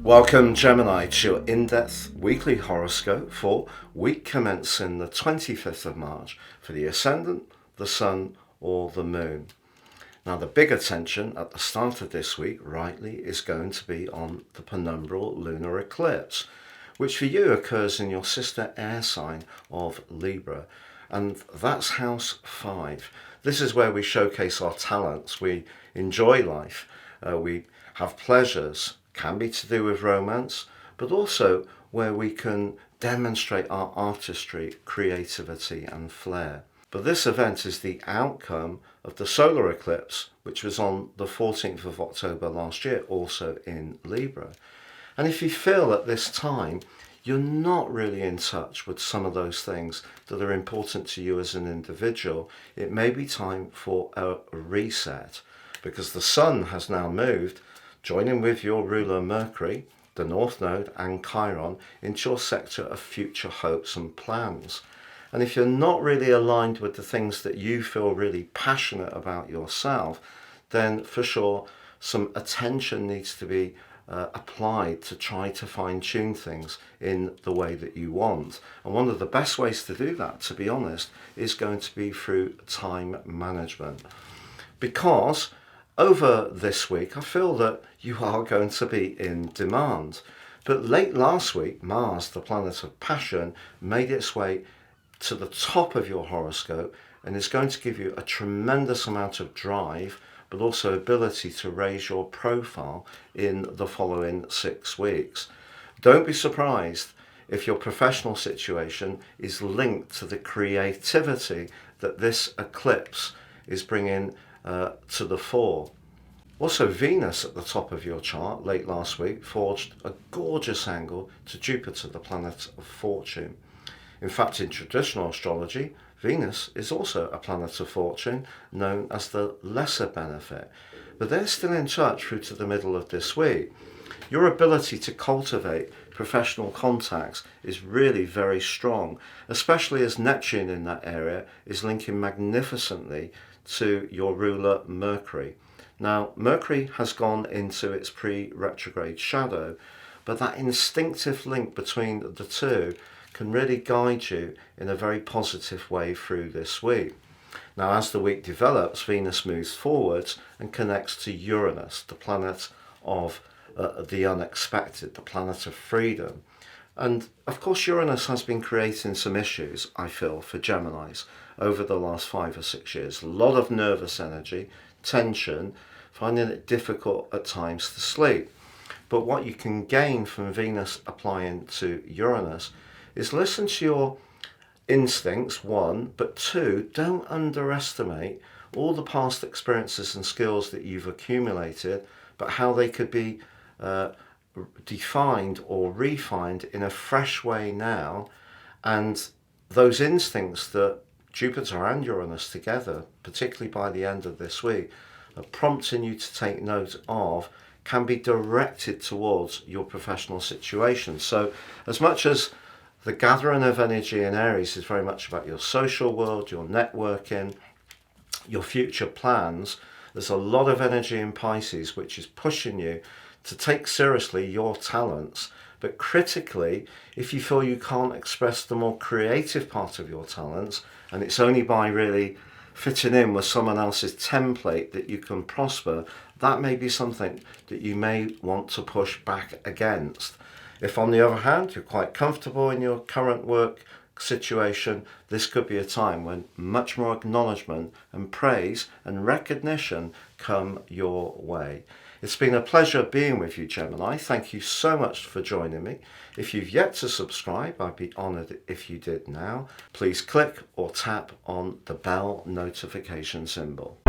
Welcome, Gemini, to your in-depth weekly horoscope for week commencing the 25th of March for the Ascendant, the Sun, or the Moon. Now, the big attention at the start of this week, rightly, is going to be on the penumbral lunar eclipse, which for you occurs in your sister air sign of Libra, and that's house 5. This is where we showcase our talents, we enjoy life, we have pleasures, can be to do with romance, but also where we can demonstrate our artistry, creativity and flair. But this event is the outcome of the solar eclipse, which was on the 14th of October last year, also in Libra. And if you feel at this time you're not really in touch with some of those things that are important to you as an individual, it may be time for a reset, because the Sun has now moved, joining with your ruler Mercury, the North Node and Chiron, into your sector of future hopes and plans. And if you're not really aligned with the things that you feel really passionate about yourself, then for sure some attention needs to be applied to try to fine-tune things in the way that you want. And one of the best ways to do that, to be honest, is going to be through time management. Because over this week, I feel that you are going to be in demand. But late last week, Mars, the planet of passion, made its way to the top of your horoscope and is going to give you a tremendous amount of drive, but also ability to raise your profile in the following 6 weeks. Don't be surprised if your professional situation is linked to the creativity that this eclipse is bringing to the fore. Also, Venus at the top of your chart late last week forged a gorgeous angle to Jupiter, the planet of fortune. In fact, in traditional astrology, Venus is also a planet of fortune, known as the lesser benefit. But they're still in touch through to the middle of this week. Your ability to cultivate professional contacts is really very strong, especially as Neptune in that area is linking magnificently to your ruler Mercury. Now, Mercury has gone into its pre-retrograde shadow, but that instinctive link between the two can really guide you in a very positive way through this week. Now, as the week develops, Venus moves forwards and connects to Uranus, the planet of the unexpected, the planet of freedom. And of course, Uranus has been creating some issues, I feel, for Geminis over the last 5 or 6 years. A lot of nervous energy, tension, finding it difficult at times to sleep. But what you can gain from Venus applying to Uranus is listen to your instincts, 1, but 2, don't underestimate all the past experiences and skills that you've accumulated, but how they could be defined or refined in a fresh way now. And those instincts that Jupiter and Uranus together, particularly by the end of this week, are prompting you to take note of, can be directed towards your professional situation. So as much as the gathering of energy in Aries is very much about your social world, your networking, your future plans, there's a lot of energy in Pisces which is pushing you to take seriously your talents. But critically, if you feel you can't express the more creative part of your talents, and it's only by really fitting in with someone else's template that you can prosper, that may be something that you may want to push back against. If on the other hand, you're quite comfortable in your current work situation, this could be a time when much more acknowledgement and praise and recognition come your way. It's been a pleasure being with you, Gemini. Thank you so much for joining me. If you've yet to subscribe, I'd be honoured if you did now. Please click or tap on the bell notification symbol.